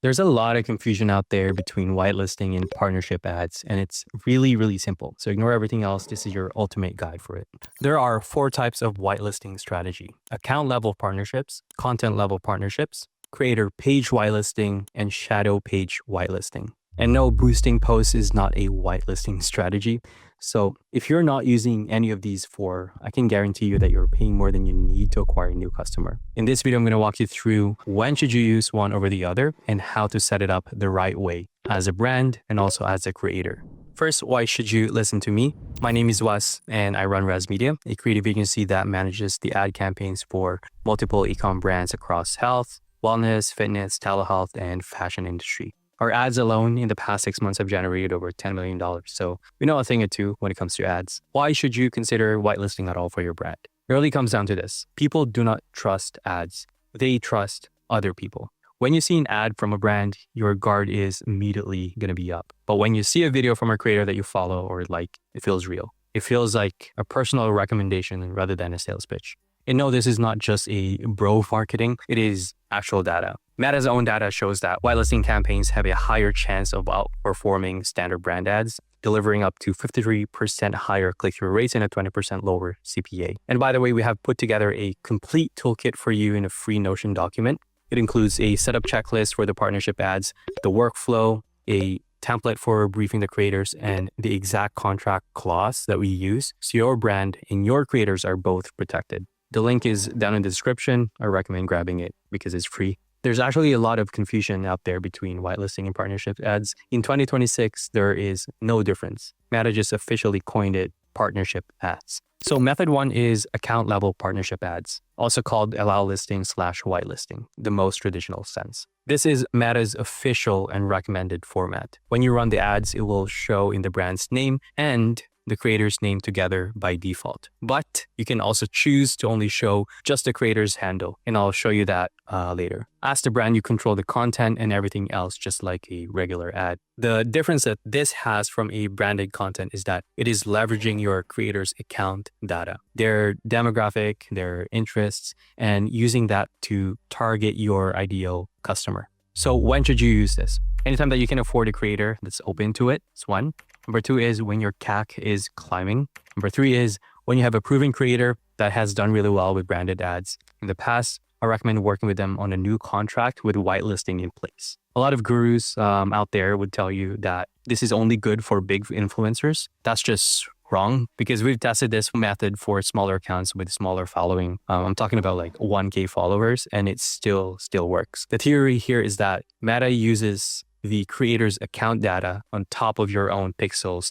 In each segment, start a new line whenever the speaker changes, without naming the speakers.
There's a lot of confusion out there between whitelisting and partnership ads, and it's really, really simple. So ignore everything else. This is your ultimate guide for it. There are 4 types of whitelisting strategy: account level partnerships, content level partnerships, creator page whitelisting, and shadow page whitelisting. And no, boosting posts is not a whitelisting strategy. So if you're not using any of these 4, I can guarantee you that you're paying more than you need to acquire a new customer. In this video, I'm going to walk you through when should you use one over the other and how to set it up the right way as a brand and also as a creator. First, why should you listen to me? My name is Wes and I run Res Media, a creative agency that manages the ad campaigns for multiple e-com brands across health, wellness, fitness, telehealth, and fashion industry. Our ads alone in the past 6 months have generated over $10 million. So we know a thing or two when it comes to ads. Why should you consider whitelisting at all for your brand? It really comes down to this. People do not trust ads. They trust other people. When you see an ad from a brand, your guard is immediately going to be up. But when you see a video from a creator that you follow or like, it feels real. It feels like a personal recommendation rather than a sales pitch. And no, this is not just a bro marketing. It is actual data. Meta's own data shows that whitelisting campaigns have a higher chance of outperforming standard brand ads, delivering up to 53% higher click-through rates and a 20% lower CPA. And by the way, we have put together a complete toolkit for you in a free Notion document. It includes a setup checklist for the partnership ads, the workflow, a template for briefing the creators, and the exact contract clause that we use so your brand and your creators are both protected. The link is down in the description. I recommend grabbing it because it's free. There's actually a lot of confusion out there between whitelisting and partnership ads. In 2026, there is no difference. Meta just officially coined it partnership ads. So method 1 is account level partnership ads, also called allow listing / whitelisting, the most traditional sense. This is Meta's official and recommended format. When you run the ads, it will show in the brand's name and the creator's name together by default. But you can also choose to only show just the creator's handle, and I'll show you that later. As the brand, you control the content and everything else just like a regular ad. The difference that this has from a branded content is that it is leveraging your creator's account data, their demographic, their interests, and using that to target your ideal customer. So when should you use this? Anytime that you can afford a creator that's open to it, it's 1. Number 2 is when your CAC is climbing. Number 3 is when you have a proven creator that has done really well with branded ads. In the past, I recommend working with them on a new contract with whitelisting in place. A lot of gurus out there would tell you that this is only good for big influencers. That's just wrong because we've tested this method for smaller accounts with smaller following. I'm talking about like 1K followers, and it still works. The theory here is that Meta uses the creator's account data on top of your own pixel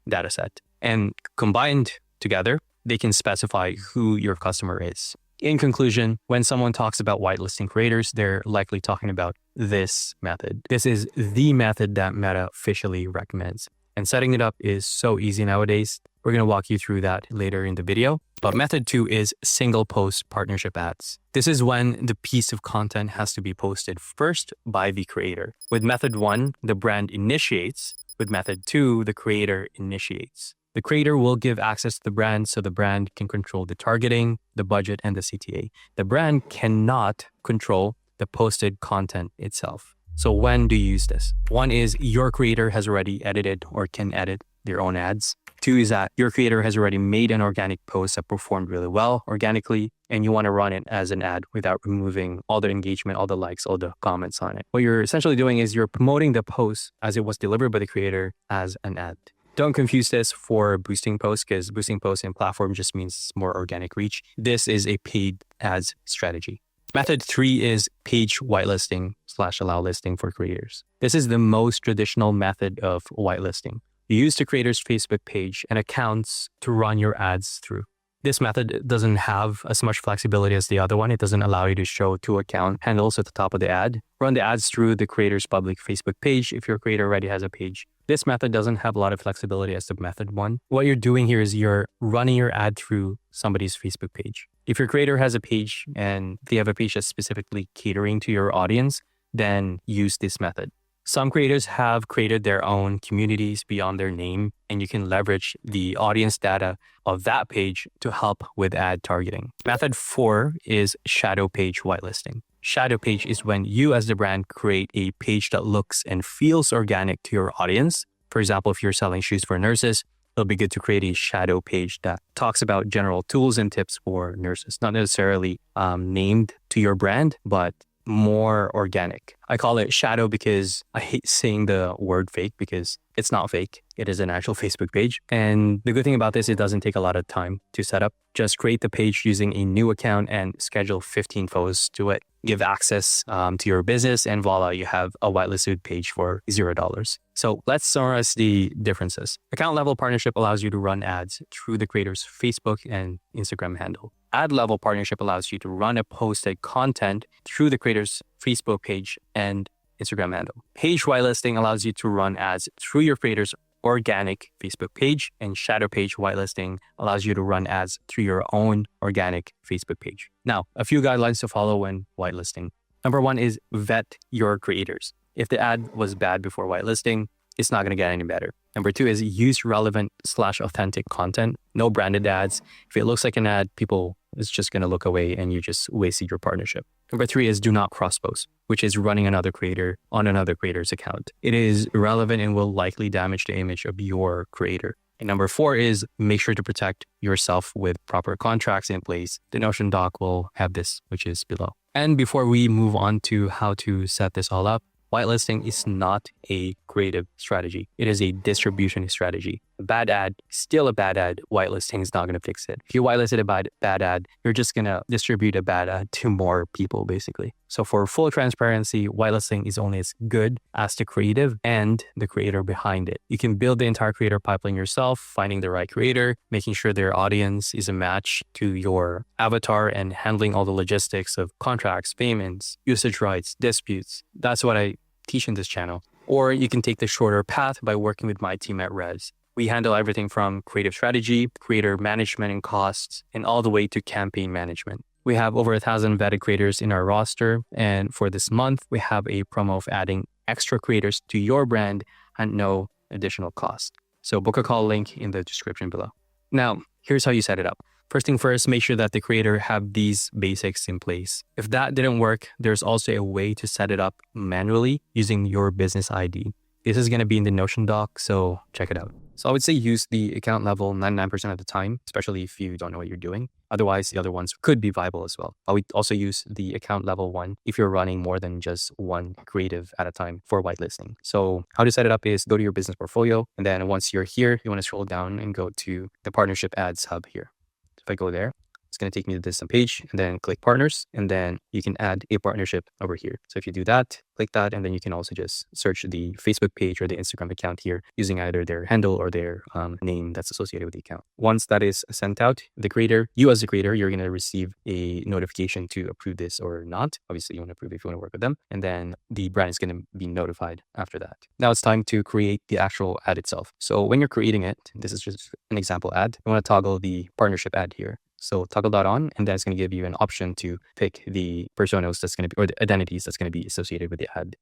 / dataset. And combined together, they can specify who your customer is. In conclusion, when someone talks about whitelisting creators, they're likely talking about this method. This is the method that Meta officially recommends. And setting it up is so easy nowadays. We're going to walk you through that later in the video. But method 2 is single post partnership ads. This is when the piece of content has to be posted first by the creator. With method 1, the brand initiates. With method 2, the creator initiates. The creator will give access to the brand so the brand can control the targeting, the budget, and the CTA. The brand cannot control the posted content itself. So when do you use this? 1 is your creator has already edited or can edit their own ads. 2 is that your creator has already made an organic post that performed really well organically, and you want to run it as an ad without removing all the engagement, all the likes, all the comments on it. What you're essentially doing is you're promoting the post as it was delivered by the creator as an ad. Don't confuse this for boosting posts because boosting posts in platform just means more organic reach. This is a paid ads strategy. Method 3 is page whitelisting / allow listing for creators. This is the most traditional method of whitelisting. You use the creator's Facebook page and accounts to run your ads through. This method doesn't have as much flexibility as the other one. It doesn't allow you to show 2 account handles at the top of the ad. Run the ads through the creator's public Facebook page if your creator already has a page. This method doesn't have a lot of flexibility as the method 1. What you're doing here is you're running your ad through somebody's Facebook page. If your creator has a page and they have a page that's specifically catering to your audience, then use this method. Some creators have created their own communities beyond their name, and you can leverage the audience data of that page to help with ad targeting. Method 4 is shadow page whitelisting. Shadow page is when you as the brand create a page that looks and feels organic to your audience. For example, if you're selling shoes for nurses, it'll be good to create a shadow page that talks about general tools and tips for nurses, not necessarily named to your brand, but more organic. I call it shadow because I hate saying the word fake because it's not fake. It is an actual Facebook page. And the good thing about this, it doesn't take a lot of time to set up. Just create the page using a new account and schedule 15 photos to it. Give access to your business, and voila, you have a whitelisted page for $0. So let's summarize the differences. Account level partnership allows you to run ads through the creator's Facebook and Instagram handle. Ad level partnership allows you to run a posted content through the creator's Facebook page and Instagram handle. Page whitelisting allows you to run ads through your creator's organic Facebook page, and shadow page whitelisting allows you to run ads through your own organic Facebook page. Now, a few guidelines to follow when whitelisting. Number one is vet your creators. If the ad was bad before whitelisting, it's not going to get any better. Number two is use relevant/authentic content. No branded ads. If it looks like an ad, people is just going to look away and you just wasted your partnership. Number three is do not cross post, which is running another creator on another creator's account. It is irrelevant and will likely damage the image of your creator. And number four is make sure to protect yourself with proper contracts in place. The Notion doc will have this, which is below. And before we move on to how to set this all up, whitelisting is not a creative strategy. It is a distribution strategy. A bad ad, still a bad ad. Whitelisting is not going to fix it. If you whitelisted a bad ad, you're just going to distribute a bad ad to more people, basically. So for full transparency, whitelisting is only as good as the creative and the creator behind it. You can build the entire creator pipeline yourself, finding the right creator, making sure their audience is a match to your avatar, and handling all the logistics of contracts, payments, usage rights, disputes. That's what I teach in this channel. Or you can take the shorter path by working with my team at Res. We handle everything from creative strategy, creator management and costs, and all the way to campaign management. We have over 1,000 vetted creators in our roster. And for this month, we have a promo of adding extra creators to your brand at no additional cost. So book a call link in the description below. Now, here's how you set it up. First thing first, make sure that the creator have these basics in place. If that didn't work, there's also a way to set it up manually using your business ID. This is going to be in the Notion doc, so check it out. So I would say use the account level 99% of the time, especially if you don't know what you're doing. Otherwise, the other ones could be viable as well. I would also use the account level one if you're running more than just one creative at a time for whitelisting. So how to set it up is go to your business portfolio. And then once you're here, you want to scroll down and go to the partnership ads hub here. If I go there, it's going to take me to this page, and then click partners, and then you can add a partnership over here. So if you do that, click that, and then you can also just search the Facebook page or the Instagram account here using either their handle or their name that's associated with the account. Once that is sent out, the creator, you as the creator, you're going to receive a notification to approve this or not. Obviously, you want to approve if you want to work with them, and then the brand is going to be notified after that. Now it's time to create the actual ad itself. So when you're creating it, this is just an example ad. You want to toggle the partnership ad here. So toggle that on, and that's going to give you an option to pick the personas that's going to be, or the identities that's going to be associated with the ad.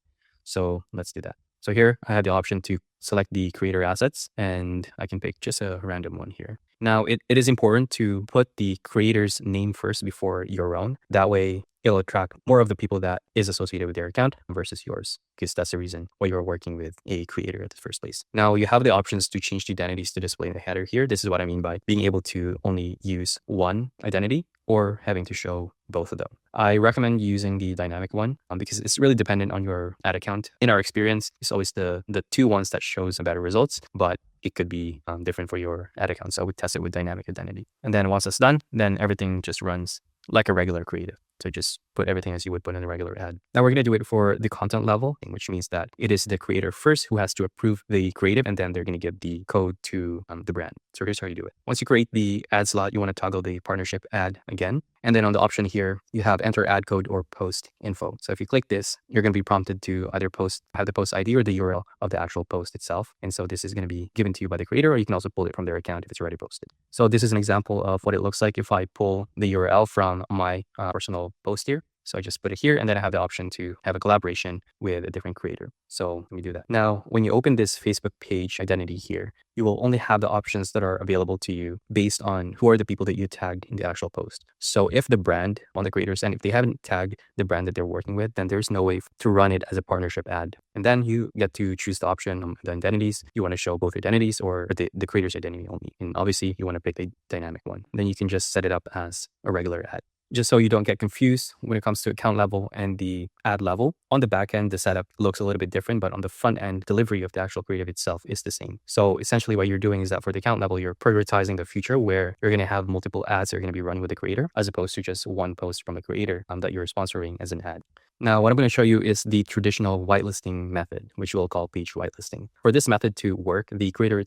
So let's do that. So here I have the option to select the creator assets, and I can pick just a random one here. Now it is important to put the creator's name first before your own. That way it'll attract more of the people that is associated with their account versus yours, because that's the reason why you're working with a creator at the first place. Now you have the options to change the identities to display in the header here. This is what I mean by being able to only use one identity or having to show both of them. I recommend using the dynamic one because it's really dependent on your ad account. In our experience, it's always the two ones that shows better results, but it could be different for your ad account. So I would test it with dynamic identity. And then once that's done, then everything just runs like a regular creative. So just put everything as you would put in a regular ad. Now we're going to do it for the content level, which means that it is the creator first who has to approve the creative, and then they're going to give the code to the brand. So here's how you do it. Once you create the ad slot, you want to toggle the partnership ad again. And then on the option here, you have enter ad code or post info. So if you click this, you're going to be prompted to either have the post ID or the URL of the actual post itself. And so this is going to be given to you by the creator, or you can also pull it from their account if it's already posted. So this is an example of what it looks like if I pull the URL from my personal post here. So I just put it here, and then I have the option to have a collaboration with a different creator. So let me do that. Now, when you open this Facebook page identity here, you will only have the options that are available to you based on who are the people that you tagged in the actual post. So if the brand on the creators, and if they haven't tagged the brand that they're working with, then there's no way to run it as a partnership ad. And then you get to choose the option, the identities. You want to show both identities or the creator's identity only. And obviously you want to pick the dynamic one. Then you can just set it up as a regular ad. Just so you don't get confused when it comes to account level and the ad level. On the back end, the setup looks a little bit different, but on the front end, delivery of the actual creative itself is the same. So essentially what you're doing is that for the account level, you're prioritizing the future where you're going to have multiple ads that are going to be running with the creator, as opposed to just one post from the creator that you're sponsoring as an ad. Now, what I'm going to show you is the traditional whitelisting method, which we'll call page whitelisting. For this method to work, the creator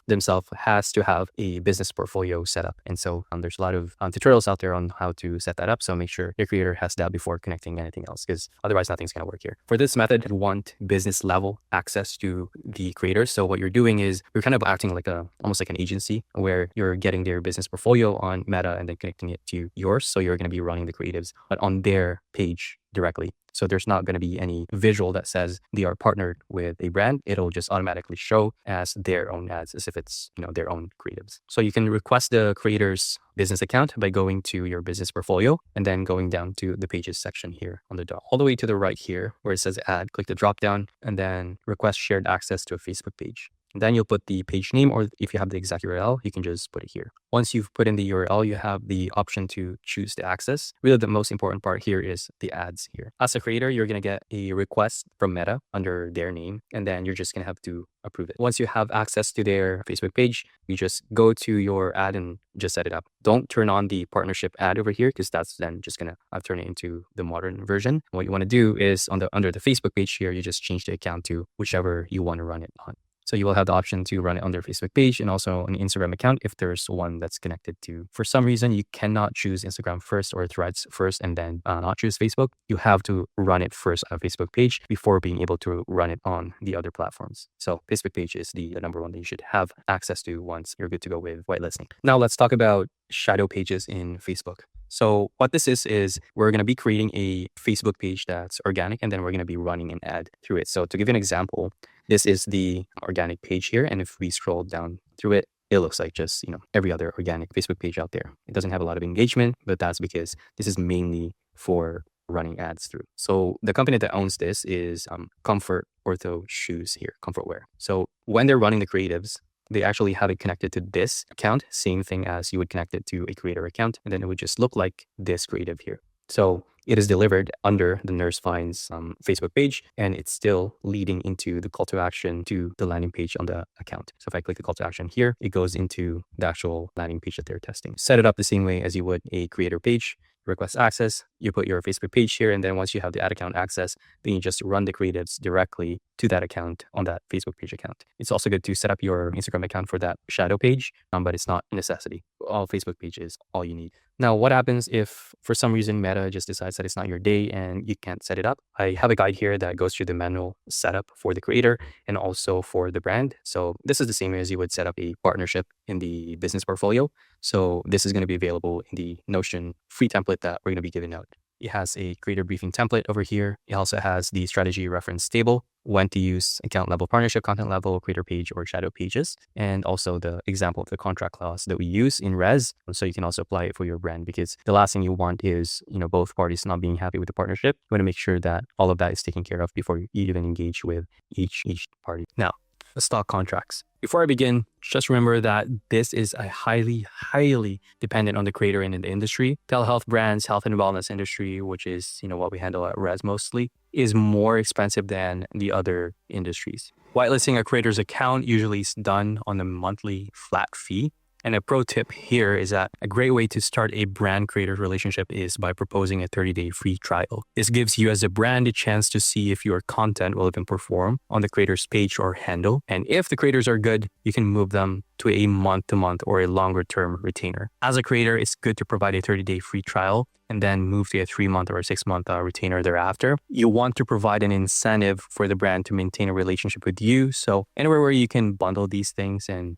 themselves has to have a business portfolio set up. And so there's a lot of tutorials out there on how to set that up. So make sure your creator has that before connecting anything else, because otherwise nothing's going to work here. For this method, you want business level access to the creator. So what you're doing is you're kind of acting like almost like an agency where you're getting their business portfolio on Meta and then connecting it to yours. So you're going to be running the creatives, but on their page directly. So there's not going to be any visual that says they are partnered with a brand. It'll just automatically show as their own ads, as if it's, their own creatives. So you can request the creator's business account by going to your business portfolio and then going down to the pages section here on the dot. All the way to the right here where it says add, click the drop down and then request shared access to a Facebook page. And then you'll put the page name, or if you have the exact URL, you can just put it here. Once you've put in the URL, you have the option to choose the access. Really, the most important part here is the ads here. As a creator, you're going to get a request from Meta under their name, and then you're just going to have to approve it. Once you have access to their Facebook page, you just go to your ad and just set it up. Don't turn on the partnership ad over here, because that's then just going to turn it into the modern version. What you want to do is under the Facebook page here, you just change the account to whichever you want to run it on. So you will have the option to run it on their Facebook page and also an Instagram account if there's one that's connected to. For some reason, you cannot choose Instagram first or Threads first and then not choose Facebook. You have to run it first on a Facebook page before being able to run it on the other platforms. So Facebook page is the number one that you should have access to once you're good to go with whitelisting. Now let's talk about shadow pages in Facebook. So what this is we're going to be creating a Facebook page that's organic, and then we're going to be running an ad through it. So to give you an example, this is the organic page here. And if we scroll down through it, it looks like just, every other organic Facebook page out there. It doesn't have a lot of engagement, but that's because this is mainly for running ads through. So the company that owns this is Comfort Ortho Shoes here, Comfort Wear. So when they're running the creatives, they actually have it connected to this account, same thing as you would connect it to a creator account. And then it would just look like this creative here. So it is delivered under the Nurse Finds Facebook page, and it's still leading into the call to action to the landing page on the account. So if I click the call to action here, it goes into the actual landing page that they're testing. Set it up the same way as you would a creator page. Request access, you put your Facebook page here, and then once you have the ad account access, then you just run the creatives directly to that account on that Facebook page account. It's also good to set up your Instagram account for that shadow page, but it's not a necessity. All Facebook pages, all you need. Now, what happens if for some reason Meta just decides that it's not your day and you can't set it up? I have a guide here that goes through the manual setup for the creator and also for the brand. So this is the same as you would set up a partnership in the business portfolio. So this is going to be available in the Notion free template that we're going to be giving out. It has a creator briefing template over here. It also has the strategy reference table, when to use account level, partnership, content level, creator page, or shadow pages, and also the example of the contract clause that we use in Res. So you can also apply it for your brand, because the last thing you want is, both parties not being happy with the partnership. You want to make sure that all of that is taken care of before you even engage with each party. Now, let's talk contracts. Before I begin, just remember that this is a highly dependent on the creator and in the industry. Telehealth brands, health and wellness industry, which is, what we handle at Res mostly, is more expensive than the other industries. Whitelisting a creator's account usually is done on a monthly flat fee. And a pro tip here is that a great way to start a brand creator relationship is by proposing a 30-day free trial. This gives you as a brand a chance to see if your content will even perform on the creator's page or handle. And if the creators are good, you can move them to a month-to-month or a longer-term retainer. As a creator, it's good to provide a 30-day free trial and then move to a 3-month or a 6-month retainer thereafter. You want to provide an incentive for the brand to maintain a relationship with you. So anywhere where you can bundle these things and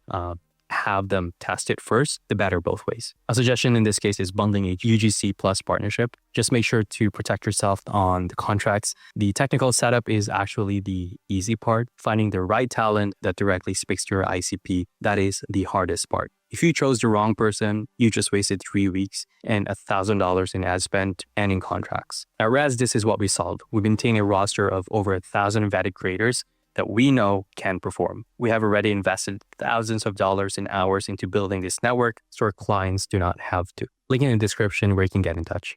have them test it first, the better both ways. A suggestion in this case is bundling a UGC plus partnership. Just make sure to protect yourself on the contracts. The technical setup is actually the easy part. Finding the right talent that directly speaks to your ICP, that is the hardest part. If you chose the wrong person, you just wasted 3 weeks and $1,000 in ad spend and in contracts. At Raz, this is what we solved. We maintain a roster of over 1,000 vetted creators that we know can perform. We have already invested thousands of dollars and hours into building this network, so our clients do not have to. Link in the description where you can get in touch.